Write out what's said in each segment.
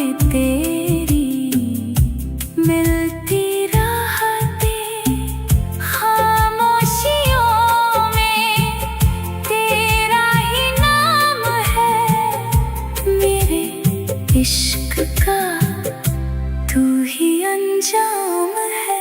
में तेरी मिलती राहतें, खामोशियों में तेरा ही नाम है। मेरे इश्क का तू ही अंजाम है।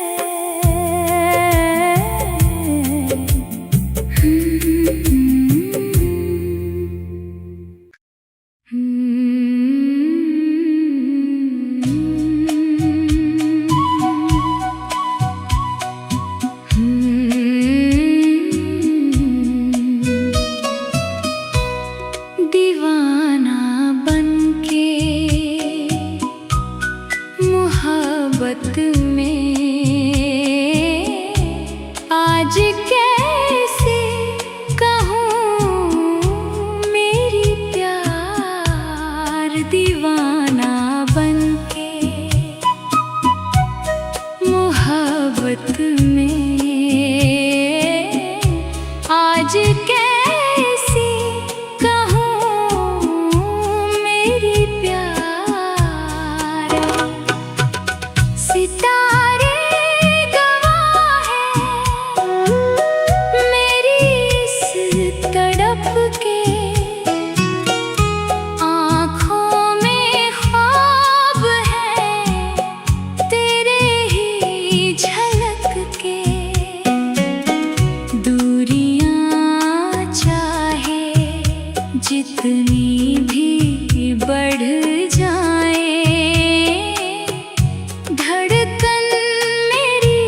दीवाना बनके मोहब्बत में आज कैसे कहूँ मेरी प्यार। दीवाना बनके मोहब्बत में आज कैसे कहूँ मेरी प्यार। सितारे गवाह हैं मेरी इस तड़प के, आँखों में ख्वाब हैं तेरे ही झलक के। दूरियां चाहे जितनी भी बढ़ जाए, धड़कन मेरी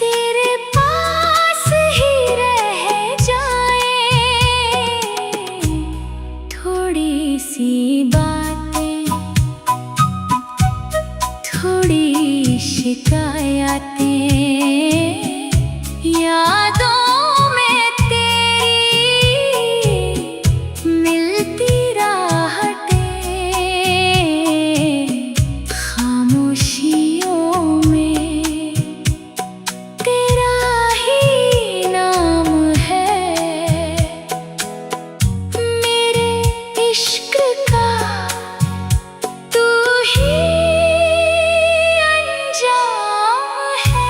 तेरे पास ही रह जाए। थोड़ी सी बातें, थोड़ी शिकायतें, यादों में तेरी मिलती राहतें, खामोशियों में तेरा ही नाम है। मेरे इश्क का तू ही अंजाम है।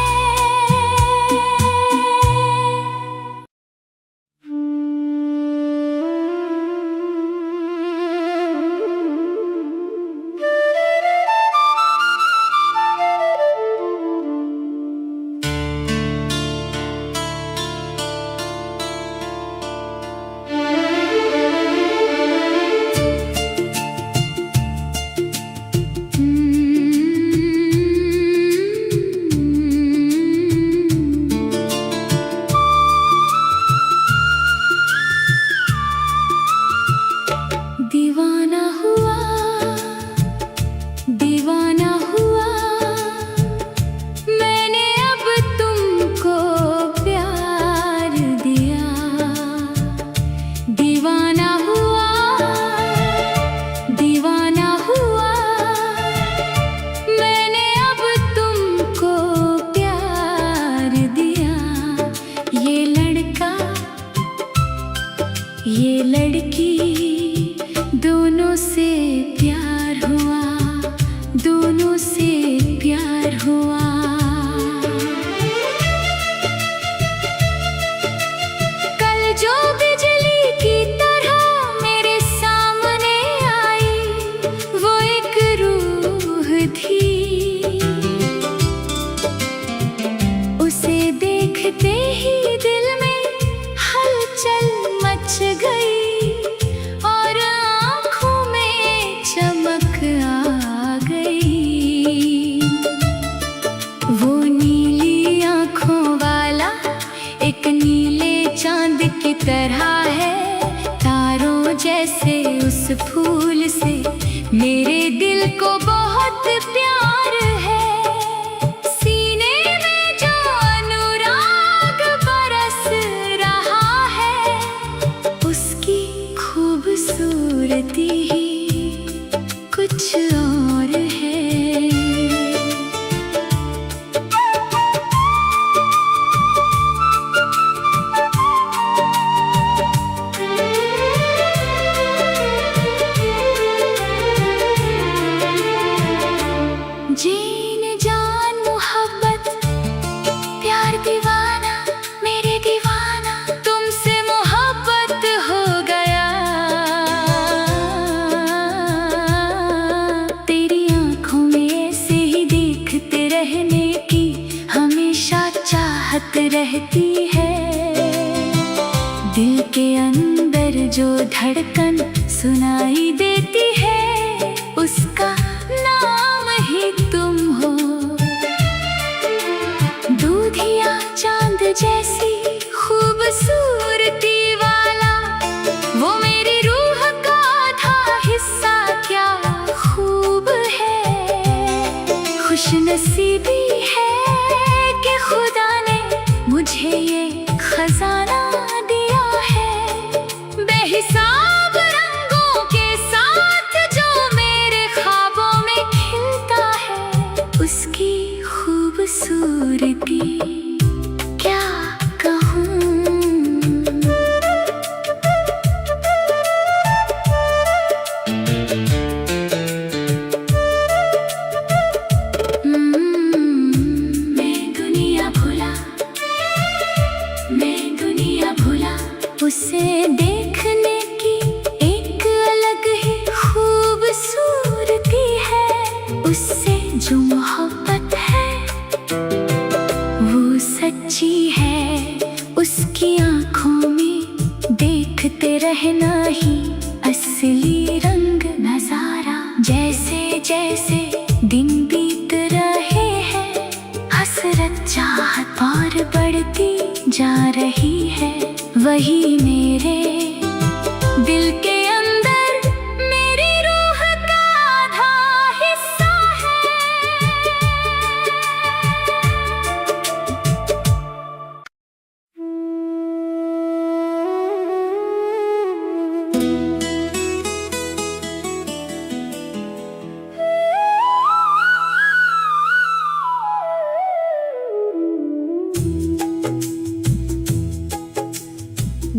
दीवाना हुआ, दीवाना हुआ मैंने अब तुमको प्यार दिया। दीवाना हुआ, दीवाना हुआ मैंने अब तुमको प्यार दिया। ये लड़का, ये लड़की, दोनों से प्यार हुआ, दोनों से प्यार हुआ। कल जो बिजली की तरह मेरे सामने आई, वो एक रूह थी। उसे देखते ही दिल में हलचल मच गई, चमक आ गई। वो नीली आँखों वाला एक नीले चांद की तरह है, तारों जैसे उस फूल से मेरे दिल को बहुत प्यार है। सीने में जो अनुराग बरस रहा है, उसकी खूबसूरती ही कुछ और है। जो धड़कन सुनाई देती है, उसका नाम ही तुम हो। दूधिया चांद जैसी खूबसूरती वाला, वो मेरी रूह का आधा हिस्सा, क्या खूब है। खुशनसीबी है कि खुदा ने मुझे ये खजाना दिया है, बेहिसाब रंगों के साथ जो मेरे ख्वाबों में खिलता है। उसकी खूबसूरती क्या कहूँ। उसे देखने की एक अलग ही खूबसूरती है। उससे जो मोहब्बत है वो सच्ची है। उसकी आँखों में देखते रहना ही असली रंग नजारा। जैसे जैसे दिन बीत रहे हैं, हसरत चाहत और बढ़ती जा रही है। वही मेरे दिल के अंदर मेरी रूह का आधा हिस्सा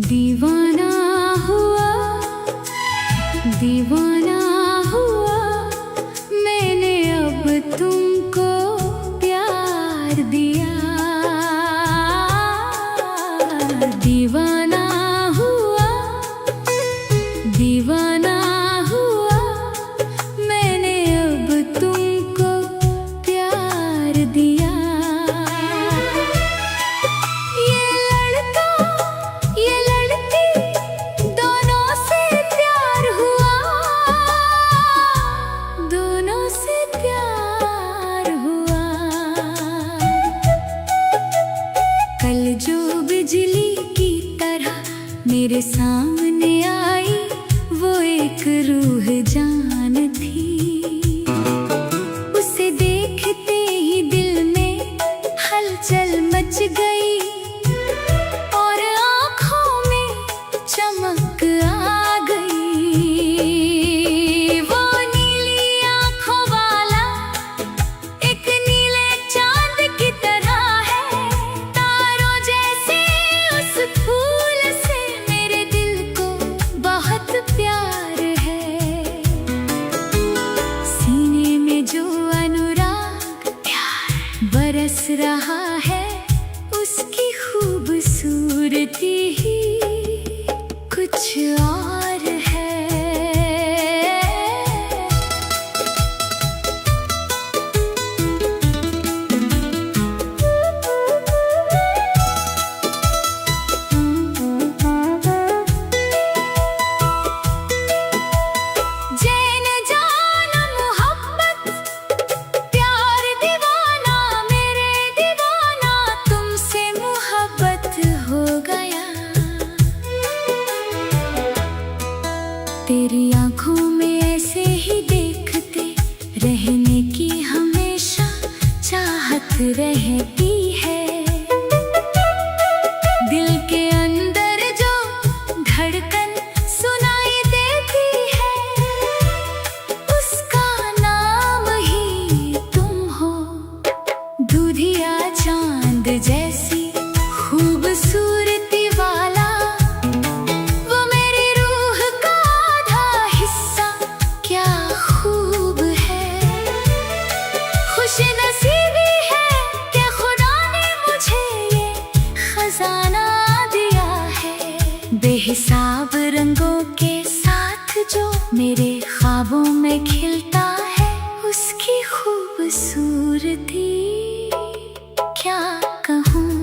दीवाना हुआ, दीवाना हुआ मैंने अब तुमको प्यार दिया। दीवाना हुआ, दीवाना हुआ मैंने अब तुमको प्यार दिया। कल जो बिजली की तरह मेरे सामने आई, वो एक रूह जान थी। उसे देखते ही दिल में हलचल मच गई और आँखों में चमक आ गई। वो नीली आँखों वाला एक नीले चांद की तरह है। तारों जैसे उस फूल से मेरे दिल को बहुत प्यार है। सीने में जो अनुराग प्यार बरस रहा है, उसकी खूबसूरती ही कुछ और है। जैन जाना मोहब्बत, प्यार दीवाना मेरे दीवाना, तुमसे मोहब्बत हो गया। तेरी आँखों में ऐसे ही देखते रहने की हमेशा चाहत रहती है। दिल के अंदर जो धड़कन सुनाई देती है, उसका नाम ही तुम हो। दूधिया चांद जैसी खूबसूरती वाला, वो मेरी रूह का आधा हिस्सा, क्या खूब है। खुशनसीबी है कि खुदा ने मुझे ये खजाना दिया है, बेहिसाब रंगों के साथ जो मेरे ख्वाबों में खिलता है। उसकी खूबसूरती क्या कहूँ।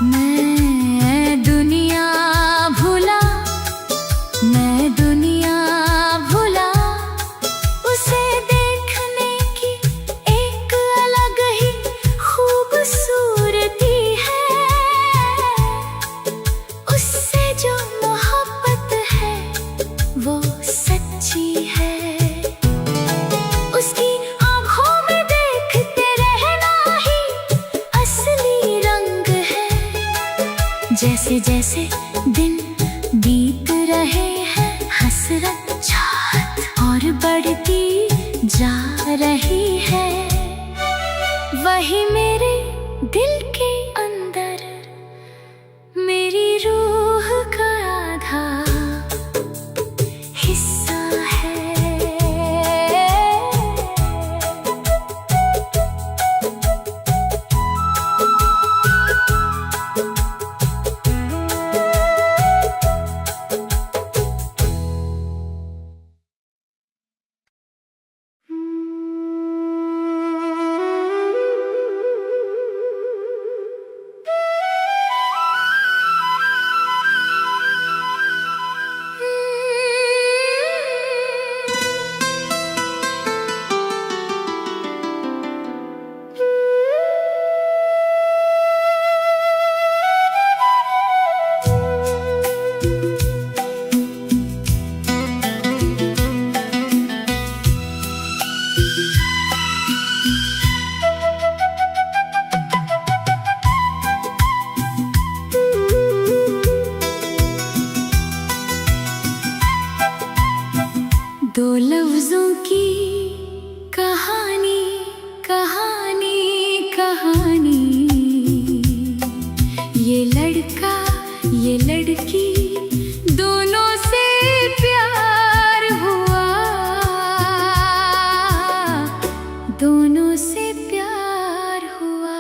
मैं दुनिया भुला जैसे जैसे दिन बीत रहे हैं, हसरत चाहत और बढ़ती जा रही है। वही मेरे दिल के अंदर मेरी रूह का आधा हिस्सा है। दो लफ्जों की कहानी, कहानी, कहानी। ये लड़का ये लड़की दोनों से प्यार हुआ, दोनों से प्यार हुआ।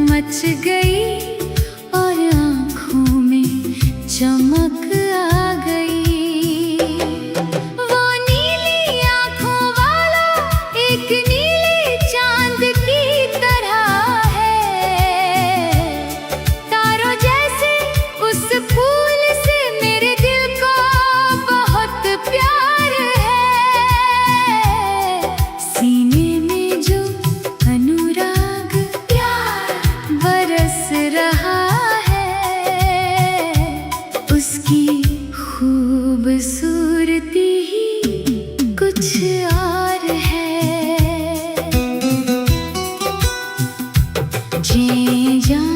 मच गई और आँखों में चमक आ गई। वो नीली आँखों वाला एक नीले चांद की तरह है। तारों जैसे उस फूल से मेरे दिल को बहुत प्यार है। सीने में जो अनुराग बरस रहा है, उसकी खूबसूरती ही कुछ और है। जी जान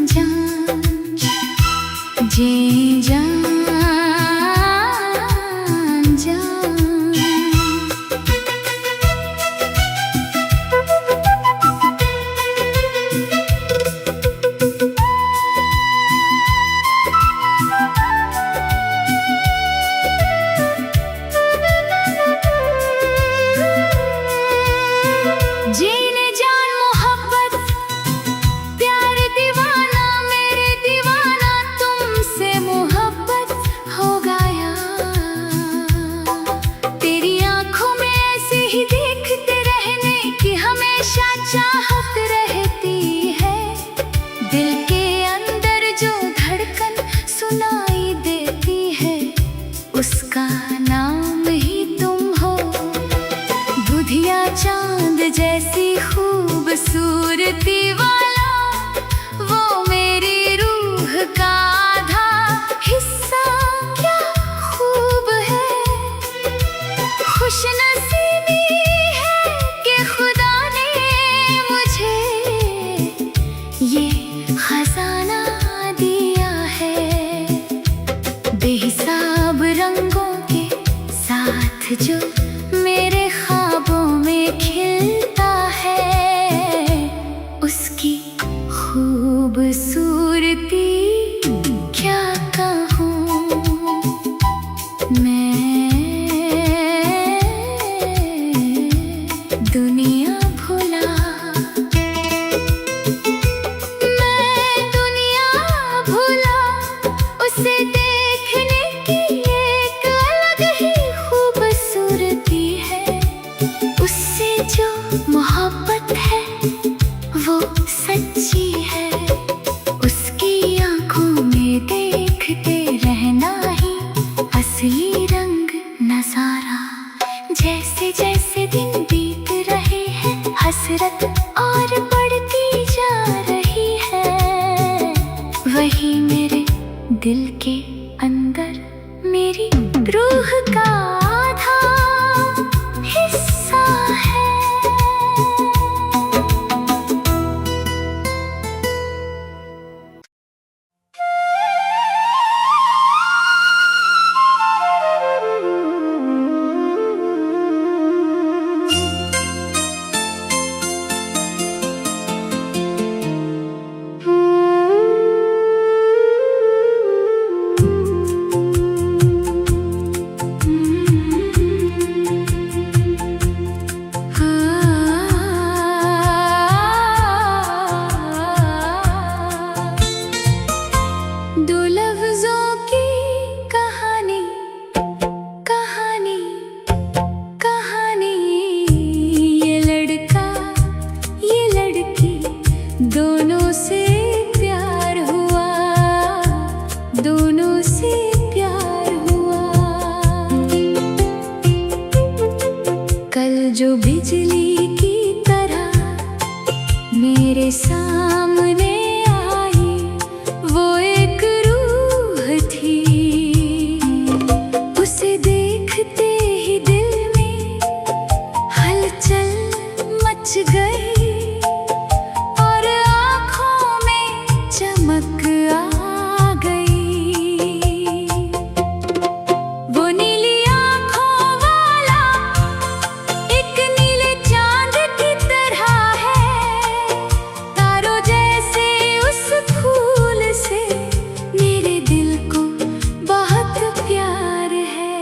जान, जी जान जान। जीने जान मोहब्बत प्यार दीवाना, मेरे दीवाना तुमसे मोहब्बत हो गया। तेरी आंखों में ऐसे ही देखते रहने की हमेशा चाहत रहती है। दिल के अंदर जो धड़कन सुनाई देती है, उसका नाम ही तुम हो। दुधिया चांद जैसी खूबसूरती वाला, वो मेरी रूह का आधा हिस्सा। क्या खूब है, खुशनसीबी है कि खुदा ने मुझे ये खजाना दिया है। बेहिसाब रंगों के साथ जो मेरे ख्वाबों में खिलता है, उसकी खूबसूरती क्या कहूँ मैं। दुनिया भुला, मैं दुनिया भुला, उसे देखने की एक अलग ही खूबसूरती है। उससे जो मोहब्बत है वो सच्ची है, उसकी दिल के अंदर मेरी रूह का आधा हिस्सा है। दोनों से प्यार हुआ, दोनों से प्यार हुआ। कल जो बिजली की तरह मेरे सामने आई, वो एक रूह थी। उसे देखते ही दिल में हलचल मच गई, चमक आ गई। वो नीली आँखों वाला एक नीले चांद की तरह है, तारों जैसे उस फूल से मेरे दिल को बहुत प्यार है।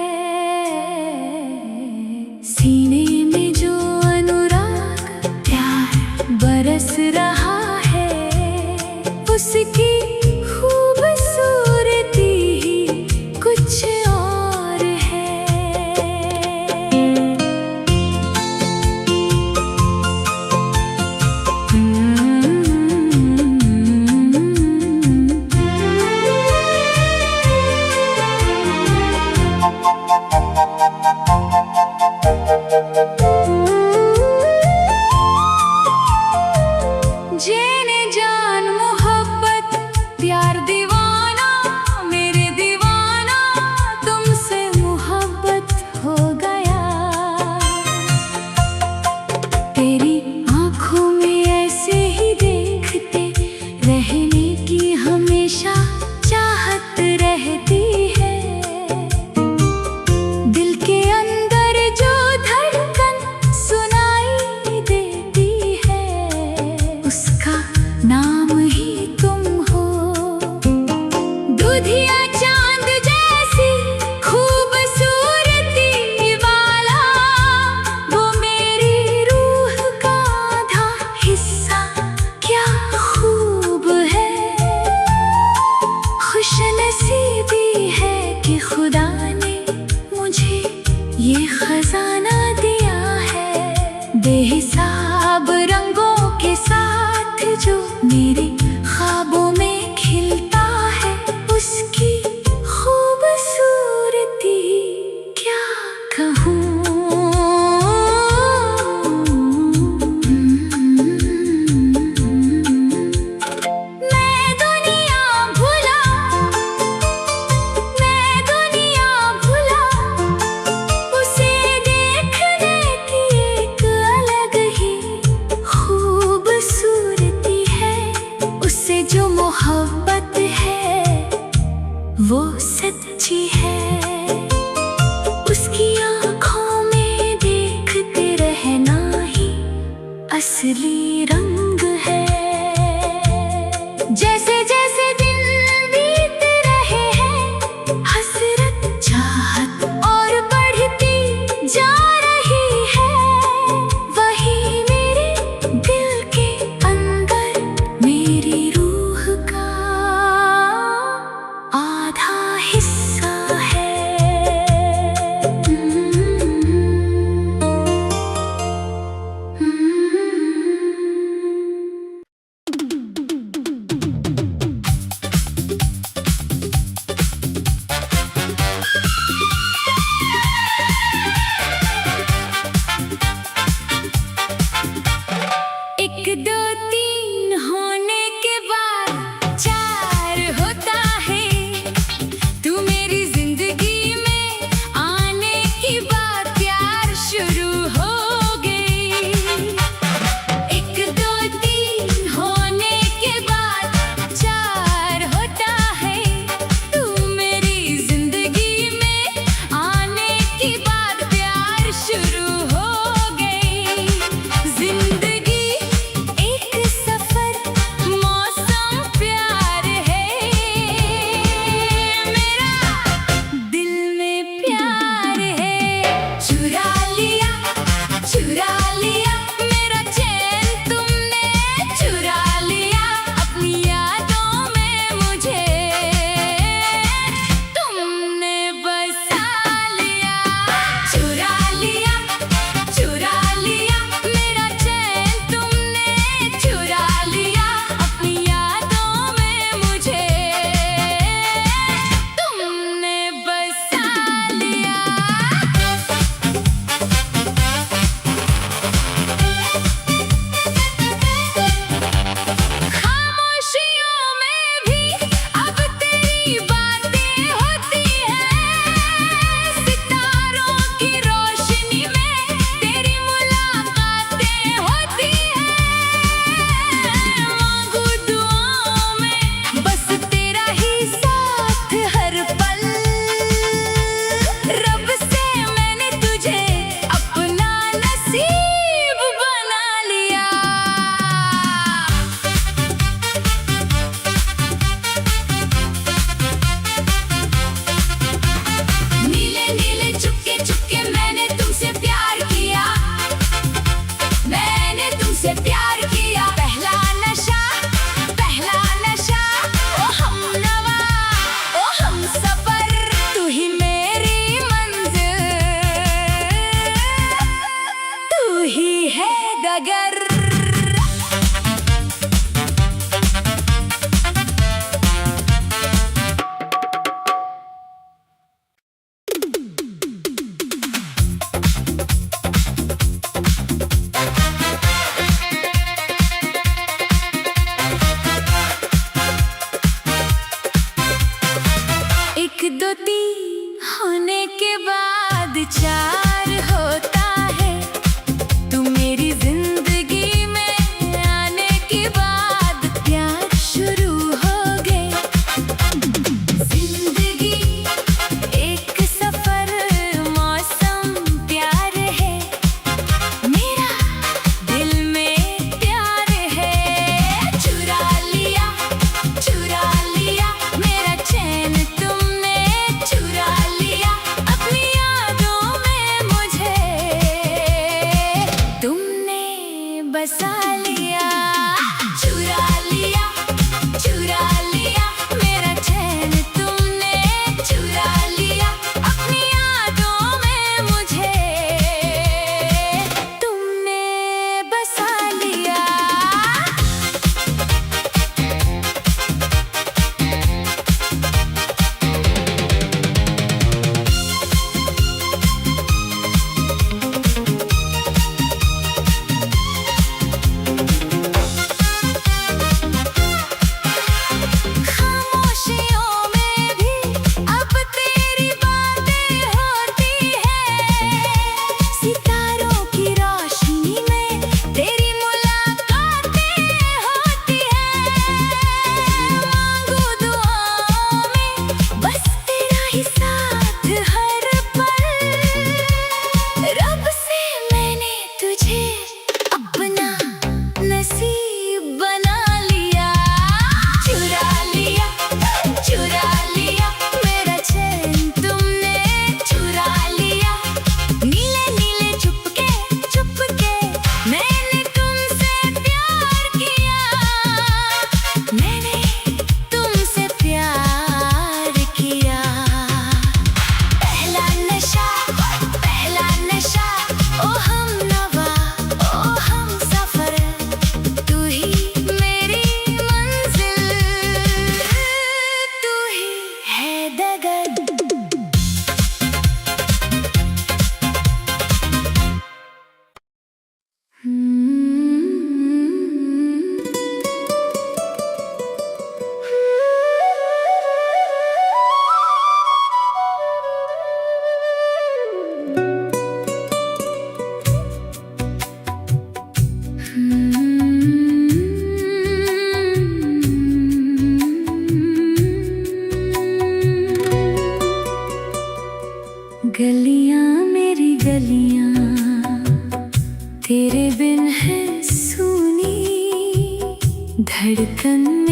सीने में जो अनुराग प्यार बरस रहा, उसकी खूबसूरती ही कुछ और है। जेने जान प्यार दीवाना, मेरे दीवाना, तुमसे मोहब्बत हो गया। तेरी आँखों में ऐसे ही देखते रहने की हमेशा चाहत रहती है। दिल के अंदर जो धड़कन सुनाई देती है, उसका नाम ही तुम हो। दूधिया चांद जैसी खूबसूरती वाला, वो मेरी रूह का आधा हिस्सा क्या खूब है। खुशनसीबी है कि खुदा ने मुझे ये खजाना दिया है। बेहिसाब रंगों के साथ जो मेरे ख्वाबों में खिलता है, उसकी खूबसूरती क्या कहूँ। मैं दुनिया भुला, मैं दुनिया भुला, उसे देखने की एक अलग ही खूबसूरती है। उससे जो मोहब्बत है वो सच्ची है। उसकी आँखों में देखते रहना ही असली रंग है। जैसे जैसे दिन बीत रहे हैं, हसरत चाहत और बढ़ती जा रही है। वही मेरे दिल के अंदर मेरी रूह का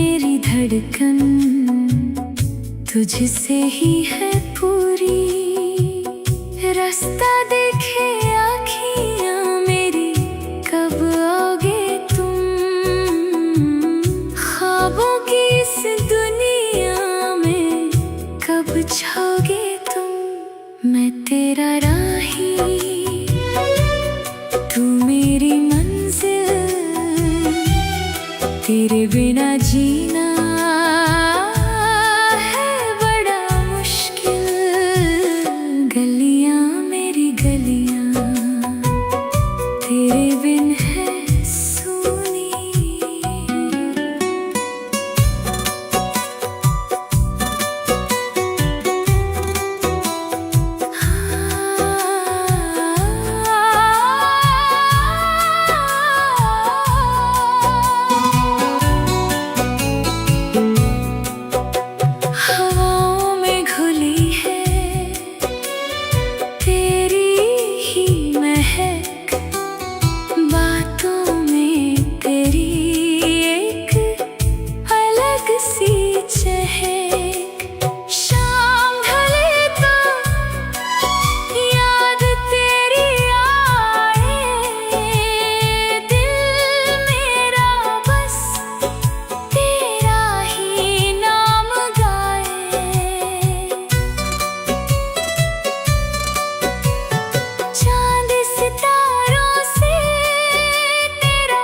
मेरी धड़कन तुझसे ही है पूरी। रास्ता देखे आँखियाँ मेरी, कब आओगे तुम? ख्वाबों की इस दुनिया में कब छाओगे तुम? मैं तेरा राही, तू मेरी मंजिल, तेरे बिना जीना है बड़ा मुश्किल। गलियां मेरी गलियां तेरे बिन है सूनी। हवाओं में घुली है तेरी ही महक, बातों में तेरी एक अलग सी चहक। शाम ढले तो याद तेरी आए, दिल मेरा बस तेरा ही नाम गाए। चांद सितारों से तेरा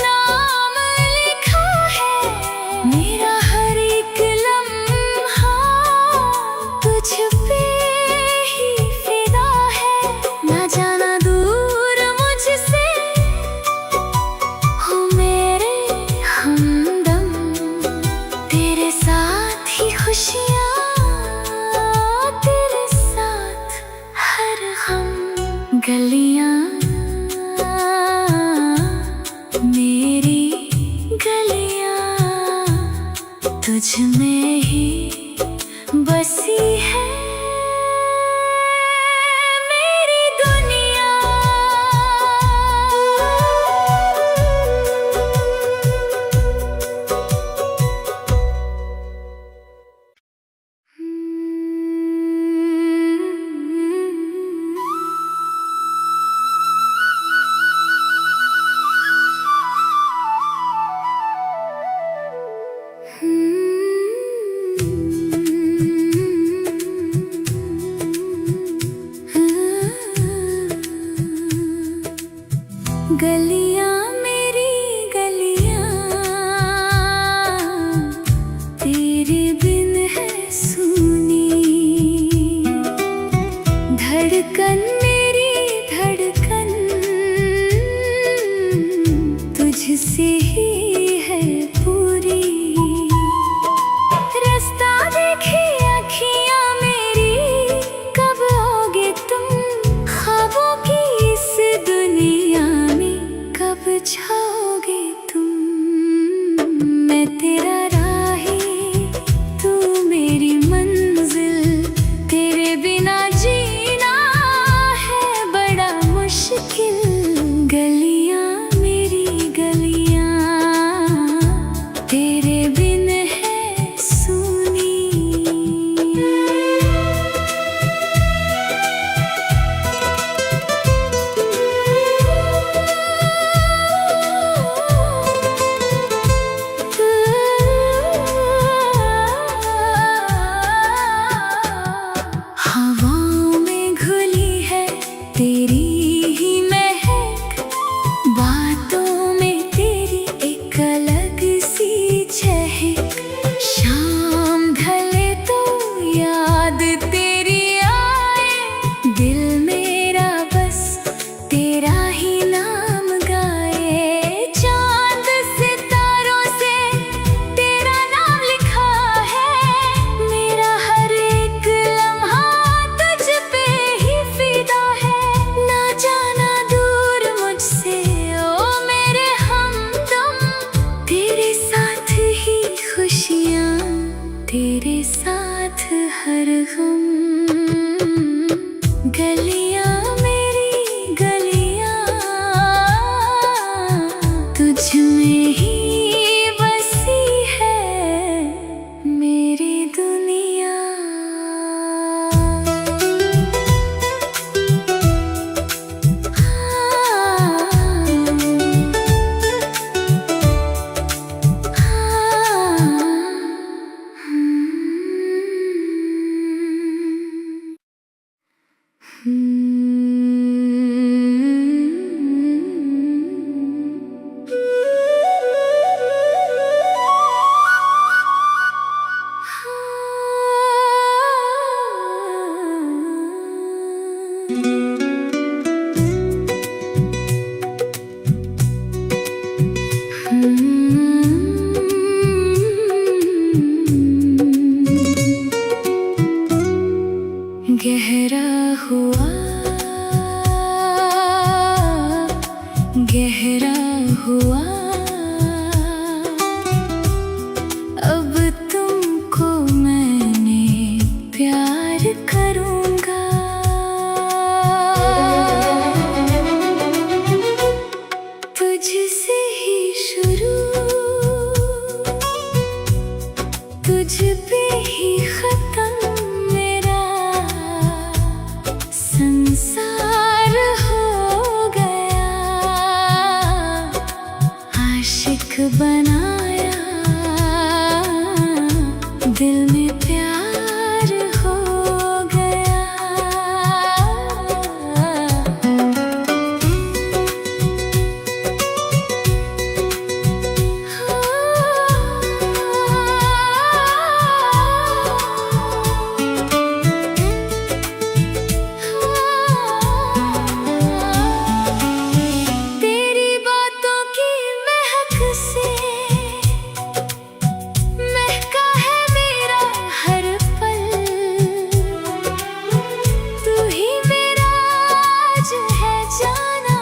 नाम लिखा है, मेरा हर एक लम्हा तुझ पे ही फिदा है। ना जाना दूर मुझसे हो मेरे हमदम, तेरे साथ ही खुशियाँ, तेरे साथ हर गम। गलियाँ मेरी गलियाँ तुझ में ही बसी है मेरी दुनिया। गलियां मेरी गलियां तेरे बिन है सूनी। धड़कन मेरी धड़कन तुझसे ही है पूरी। रास्ता देखी आँखियाँ मेरी, कब आओगे तुम? ख्वाबों की इस दुनिया में कब छाओगे तुम? मैं तेरा राही, तू मेरी मंजिल, तेरे बिना जीना है बड़ा मुश्किल। गलियां मेरी गलियां तेरे बिन है सूनी। हवाओं में घुली है तेरी ही महक, बातों में तेरी एक अलग सी चहक। शाम ढले तो याद तेरी आए, दिल मेरा बस तेरा ही नाम गाए। चांद सितारों से तेरा नाम लिखा है, मेरा हर एक लम्हा तुझ पे ही फिदा है। ना जाना दूर मुझसे ओ मेरे हमदम, तेरे साथ ही खुशियाँ, तेरे साथ हर गम। गलियां मेरी गलियां तुझ में ही बसी है तुझ पे ही खत्म मेरा संसार हो गया। आशिक बनाया, दिल में प्यार हो गया। तेरी बातों की महक से महका है मेरा हर पल। तू ही मेरा आज है जाना,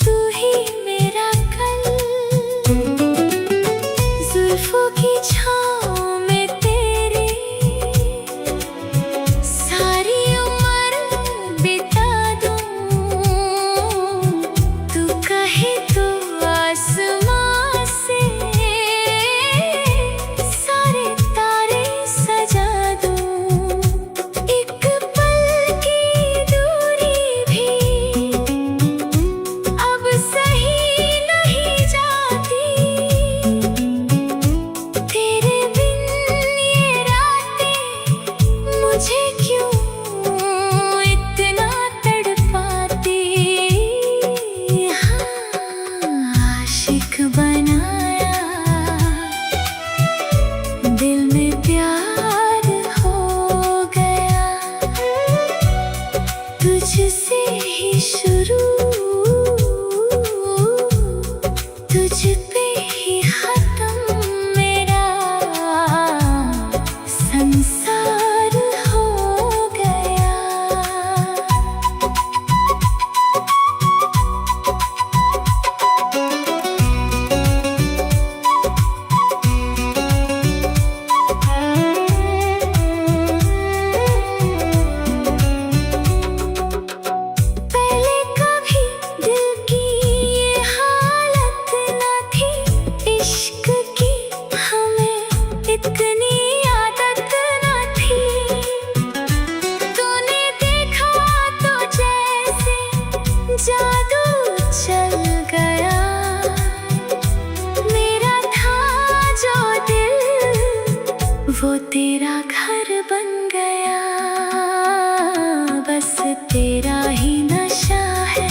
तू ही मेरा कल। जुल्फों की छाँव में तेरी सारी उम्र बिता दूं। तू कहे तो आसमां से सारे तारे सजा दूं। एक पल की दूरी भी अब सही नहीं जाती। तेरे बिन ये रातें मुझे क्यों इतना तड़पाती। हाँ, आशिक बनाया, दिल में प्यार हो गया। तुझसे ही शुरू, तुझ पे ही खत्म मेरा संसार हो गया। पहले कभी दिल की ये हालत न थी। इश्क की हमें इतनी आदत न थी। तूने देखा तो जैसे जादू चल गया। मेरा था जो दिल वो तेरा घर बन गया। बस तेरा ही नशा है,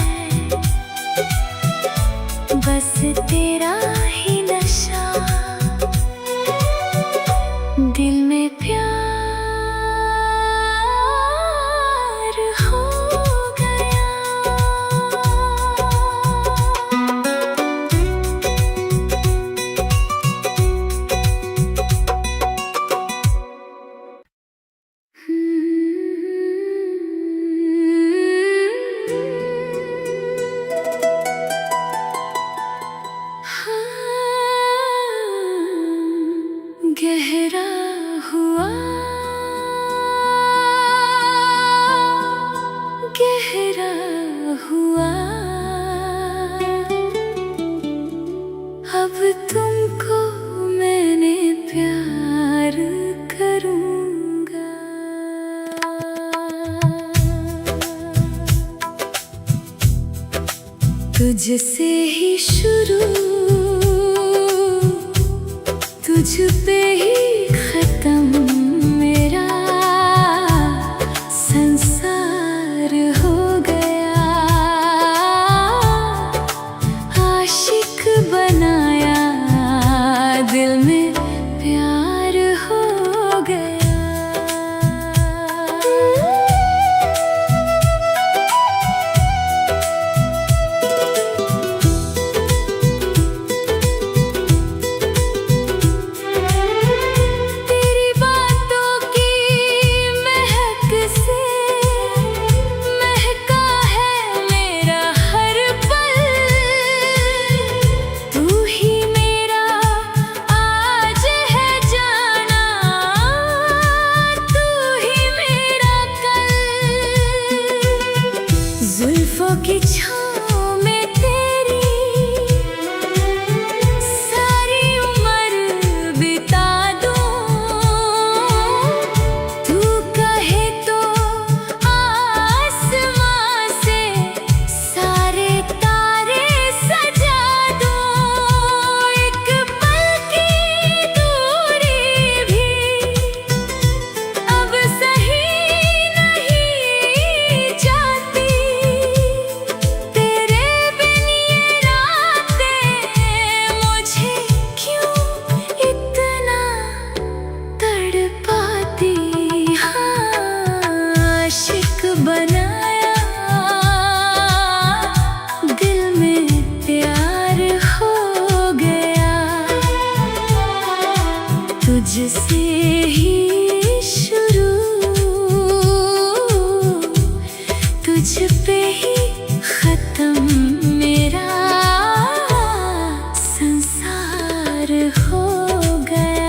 बस तेरा ही नशा। दिल में प्यार हो गया। गहरा हुआ, गहरा हुआ। अब तुमको मैंने प्यार करूँगा। तुझसे ही शुरू, तुझ पे ही खत्म मेरा संसार हो गया। आशिक बनाया, दिल में प्यार हो गया। तुझसे ही शुरू, तुझ पे ही खत्म मेरा संसार हो गया।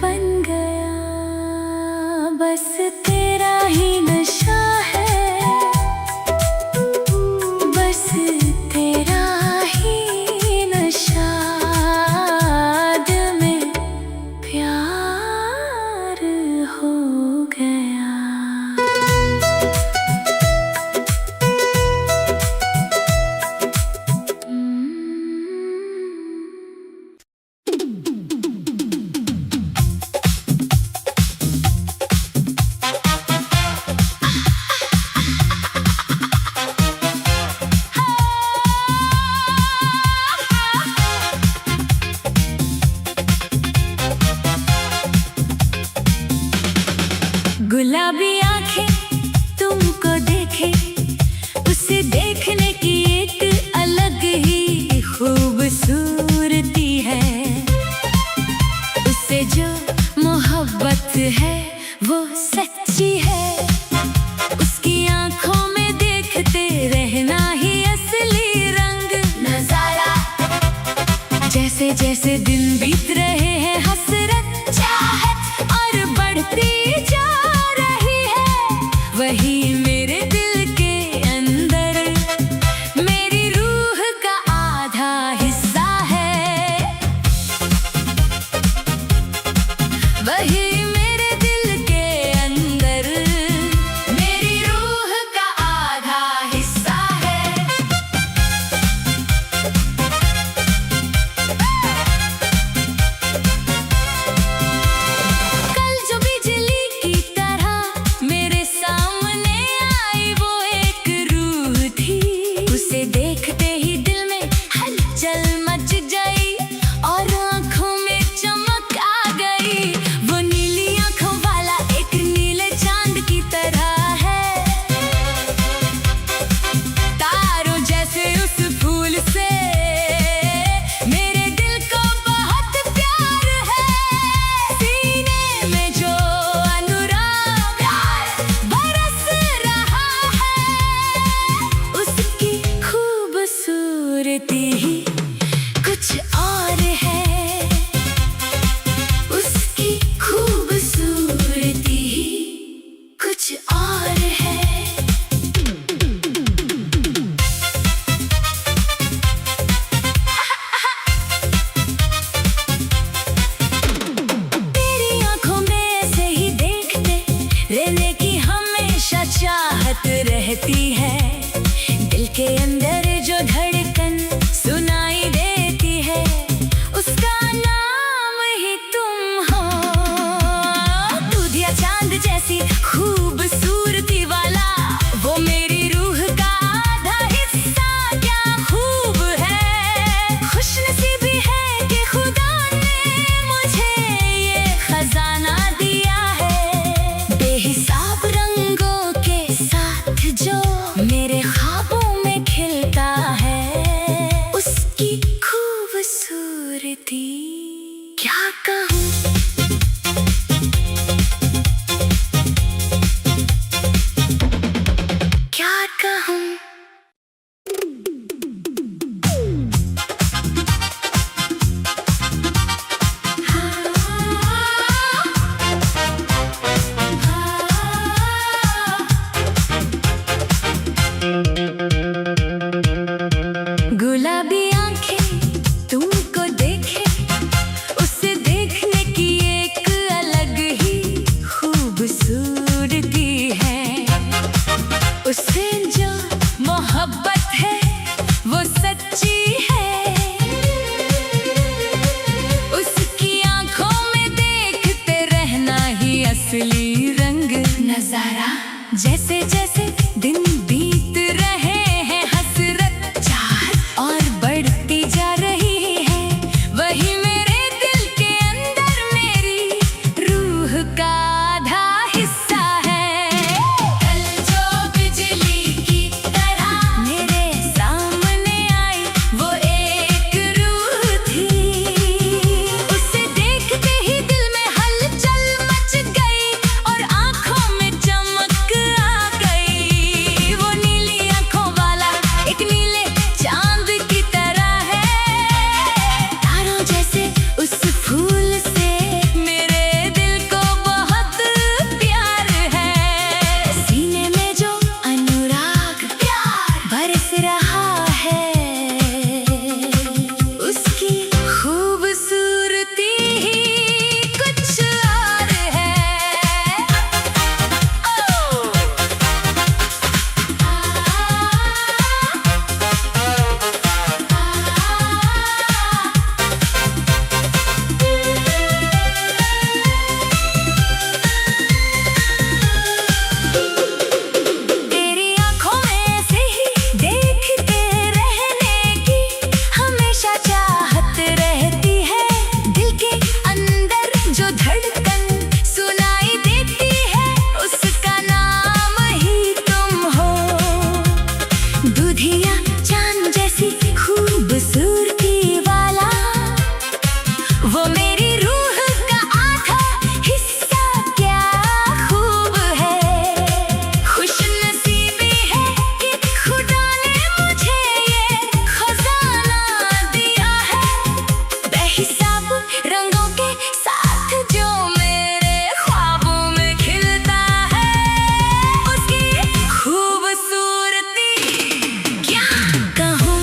बन गया बस तेरा ही नशा है, बस तेरा ही नशा, दिल में प्यार हो गया। गुलाबी आंखें तुमको देखे, उसे देखने की एक अलग ही खूबसूरती है। उससे जो मोहब्बत है वो सच्ची है, उसकी आंखों में देखते रहना ही असली रंग नजारा। जैसे जैसे दिन बीत रहे हैं हसरत चाहत और बढ़ती वही मेरे दिल के अंदर मेरी रूह का आधा हिस्सा है, वही मेरे दिल के अंदर मेरी रूह का आधा हिस्सा है। कल जो बिजली की तरह मेरे देखते ही दिल में हलचल मच गई और आंखों में चमक आ गई। वो नीली आंखों वाला एक नीले चांद की तरह है, तारों जैसे उस फूल से मेरे दिल को बहुत प्यार है। सीने में जो अनुराग बरस रहा है, उसकी खूबसूरती ही कुछ और है, उसकी खूबसूरती ही कुछ और है। तेरी आंखों में ऐसे ही देखते रहने की हमेशा चाहत रहती है, दिल के अंदर जो धड़कन सुनाई देती है उसका नाम ही तुम हो। दूध या चांद जैसी खूबसूरती वाला वो मेरी रूह का आधा हिस्सा क्या खूब है। खुशनसीबी है कि खुदा ने मुझे ये खजाना दिया है, बेहिसाब रंगों के साथ जो मेरे ख्वाबों में खिलता है। उसकी खूबसूरती क्या कहूँ, क्या कहूँ। नजारा। जैसे जैसे दिन बीत रहे हैं हसरत चाह और बढ़ती जा रही है, वही मेरे दिल के अंदर मेरी रूह का आधा हिस्सा है। कल जो बिजली की तरह मेरे सामने आई वो एक रूह थी, उसे देखते ही दिल में हलचल मच गई और आंखों में चमक आ गई। वो नीली आंखों वाला एक नीले चांद की तरह है, तारों जैसे उस फूल से मेरे दिल को बहुत प्यार है। सीने में जो अनुराग प्यार बरस रहा है, उसकी खूबसूरती ही कुछ और है। तेरी आंखों में से ही देखते रहने की हमेशा चाहत रहती है, दिल के अंदर जो धड़कन सुनाई देती है उसका नाम ही तुम हो। दूधिया चांद जैसी खूबसूरती वाला वो मेरी रूह का आधा हिस्सा क्या खूब है। खुशनसीबी है कि खुदा ने मुझे ये खजाना दिया है, बेहिसाब रंगों के साथ जो मेरे ख्वाबों में खिलता है, उसकी खूबसूरती क्या कहूँ।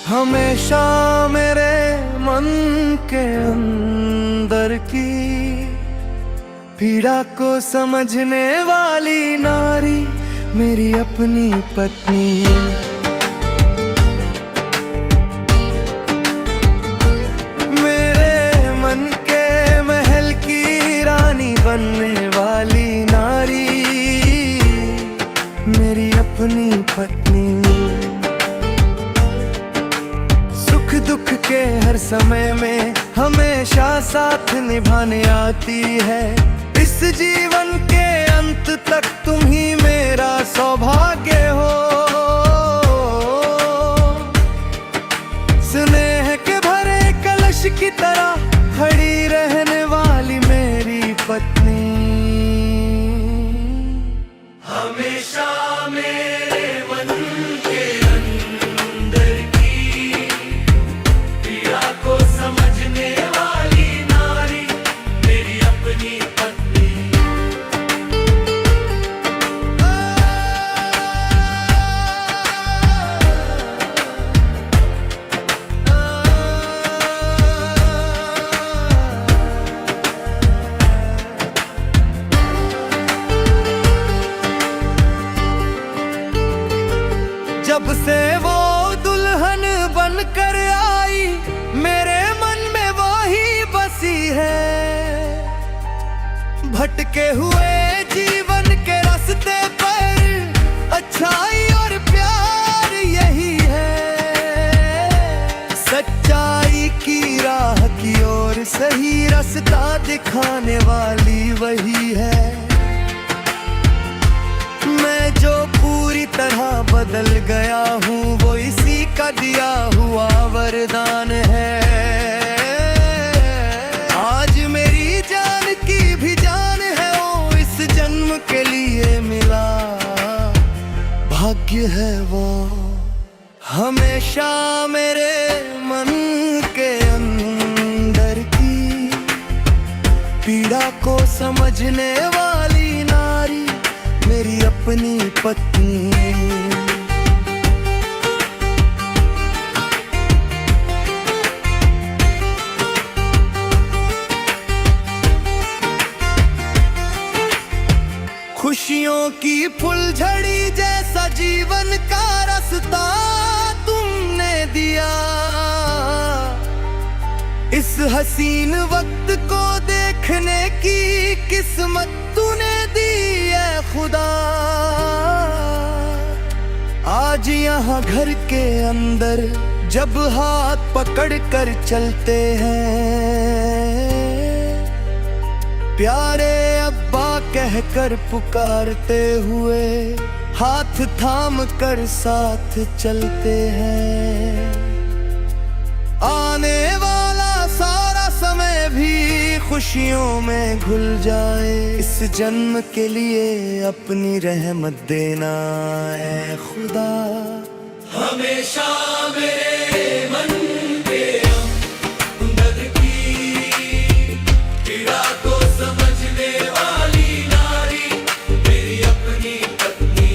हमेशा मेरे मन के अंदर की पीड़ा को समझने वाली नारी मेरी अपनी पत्नी। मेरे मन के महल की रानी बनने वाली नारी मेरी अपनी पत्नी। सुख दुख के हर समय में हमेशा साथ निभाने आती है, इस जीवन के अंत तक तुम ही मेरा सौभाग्य हो। स्नेह के भरे कलश की तरह खड़ी रहने वाली मेरी पत्नी। हमेशा मेरे मन के अंदर की पीड़ा को समझने वाली नारी मेरी अपनी पत्नी। जब से वो दुल्हन बनकर आई मेरे मन में वो ही बसी है। भटके हुए जीवन के रास्ते पर अच्छाई और प्यार यही है। सच्चाई की राह की ओर सही रास्ता दिखाने वाली वही है। मैं जो पूरी तरह बदल गया हूँ वो इसी का दिया हुआ वरदान है। आज मेरी जान की भी जान है वो इस जन्म के लिए मिला भाग्य है वो। हमेशा मेरे मन के अंदर की पीड़ा को समझने वाली नारी मेरी अपनी पत्नी। खुशियों की फुलझड़ी जैसा जीवन का रास्ता तुमने दिया। इस हसीन वक्त को देखने की किस्मत तूने दी है खुदा। आज यहाँ घर के अंदर जब हाथ पकड़ कर चलते हैं, प्यारे अब्बा कहकर पुकारते हुए हाथ थाम कर साथ चलते हैं। आने वाला सारा समय भी खुशियों में घुल जाए, इस जन्म के लिए अपनी रहमत देना है खुदा। हमेशा मेरे मन के अंदर की पीड़ा को समझने वाली नारी मेरी अपनी पत्नी।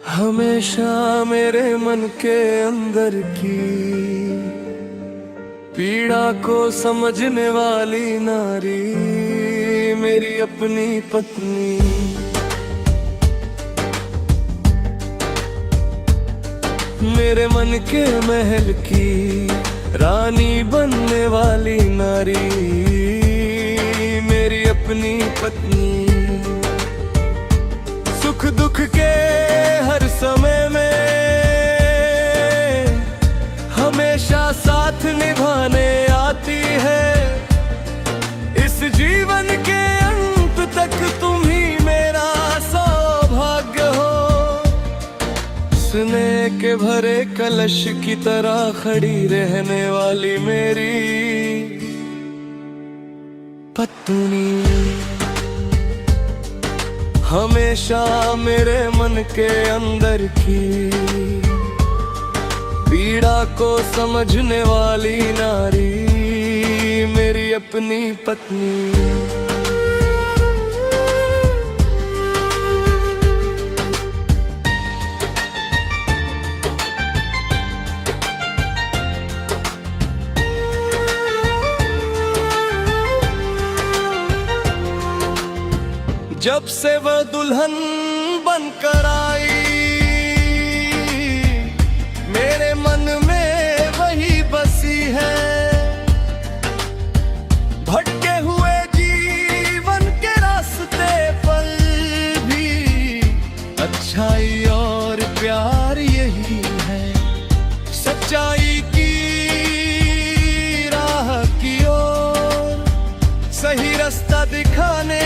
हमेशा मेरे मन के अंदर की पीड़ा को समझने वाली नारी मेरी अपनी पत्नी। मेरे मन के महल की रानी बनने वाली नारी मेरी अपनी पत्नी। सुख दुख के हर समय में हमेशा साथ निभाने आती है। इस जीवन के अंत तक तुम ही मेरा सौभाग्य हो। स्नेह के भरे कलश की तरह खड़ी रहने वाली मेरी पत्नी। हमेशा मेरे मन के अंदर की पीड़ा को समझने वाली नारी मेरी अपनी पत्नी। जब से वह दुल्हन बनकर आई मेरे मन में वही बसी है। भटके हुए जीवन के रास्ते पर भी अच्छाई और प्यार यही है। सच्चाई की राह की ओर सही रास्ता दिखाने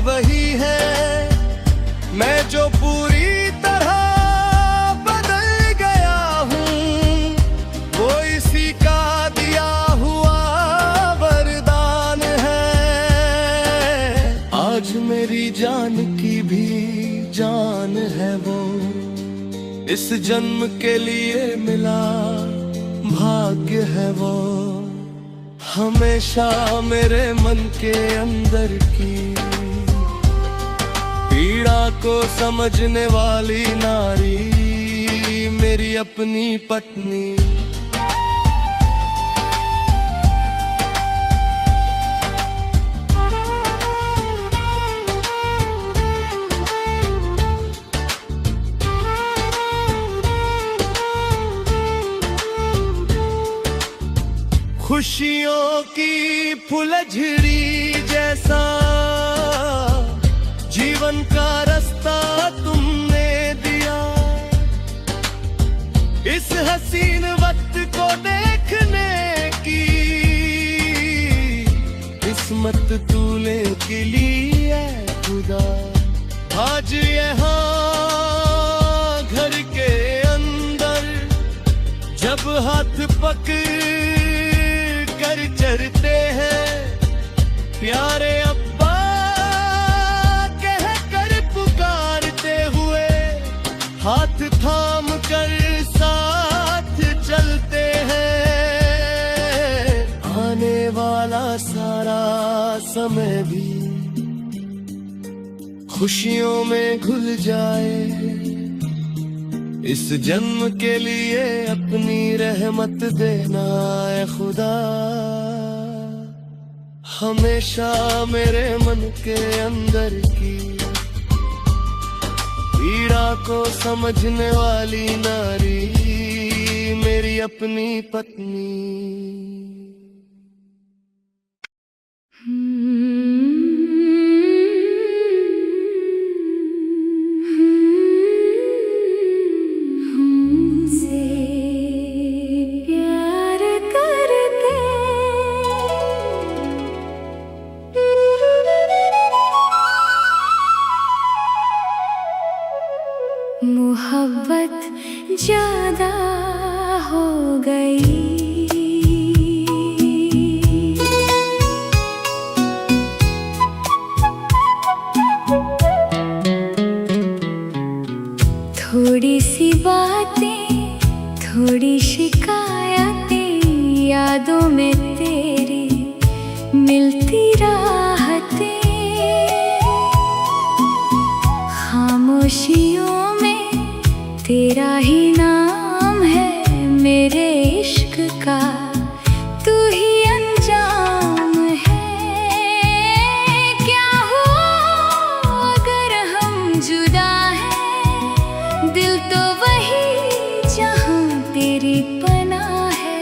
वही है। मैं जो पूरी तरह बदल गया हूँ वो इसी का दिया हुआ वरदान है। आज मेरी जान की भी जान है वो, इस जन्म के लिए मिला भाग्य है वो। हमेशा मेरे मन के अंदर की पीड़ा को समझने वाली नारी मेरी अपनी पत्नी। खुशियों की फुलझड़ी जैसा जीवन का रास्ता तुमने दिया। इस हसीन वक्त को देखने की किस्मत तूने की ली है खुदा। आज यहाँ घर के अंदर जब हाथ पकड़ कर चलते हैं, प्यारे अब्बा कह कर पुकारते हुए, हाथ थाम कर साथ चलते हैं। आने वाला सारा समय भी खुशियों में घुल जाए, इस जन्म के लिए अपनी रहमत देना है खुदा। हमेशा मेरे मन के अंदर की पीड़ा को समझने वाली नारी मेरी अपनी पत्नी। मोहब्बत ज्यादा हो गई, थोड़ी सी बातें, थोड़ी शिकायतें, यादों में तेरी मिलती राहतें, खामोशियों तेरा ही नाम है मेरे इश्क का, तू ही अंजाम है। क्या हो अगर हम जुदा हैं, दिल तो वही जहां तेरी पनाह है।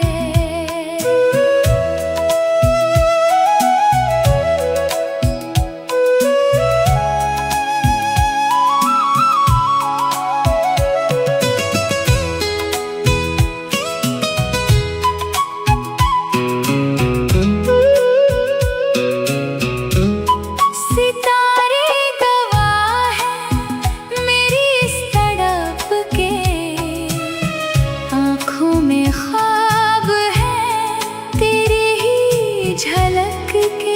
झलक के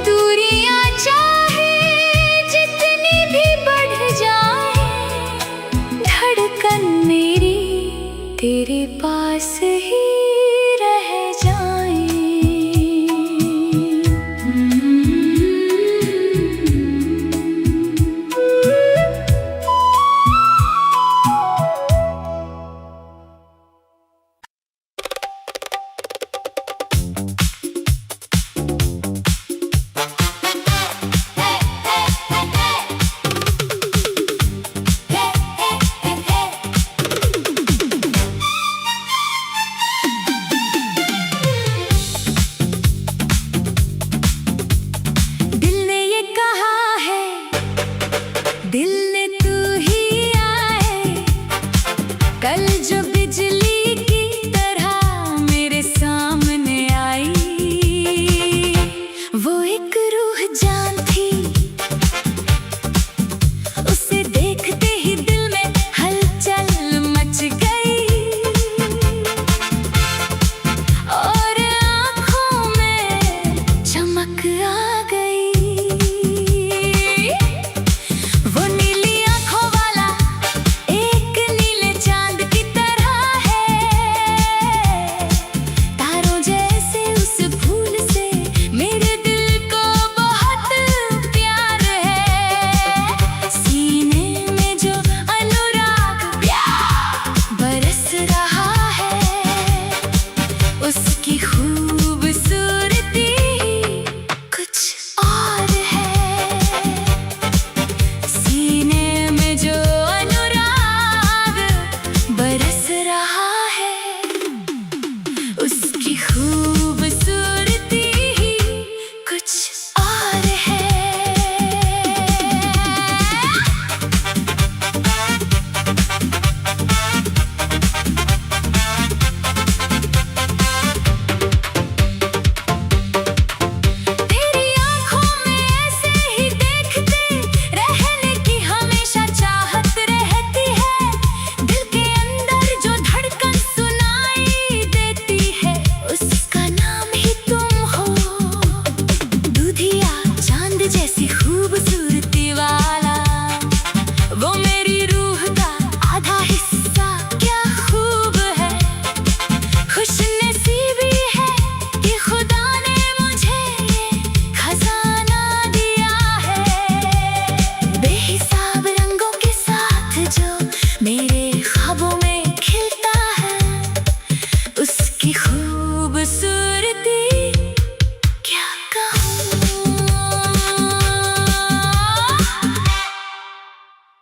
दूरियां चाहे जितनी भी बढ़ जाए, धड़कन मेरी तेरे पास ही रह जाए। दिल ने तू ही आए, कल जो बिजली की तरह मेरे सामने आई, वो एक रूह जान थी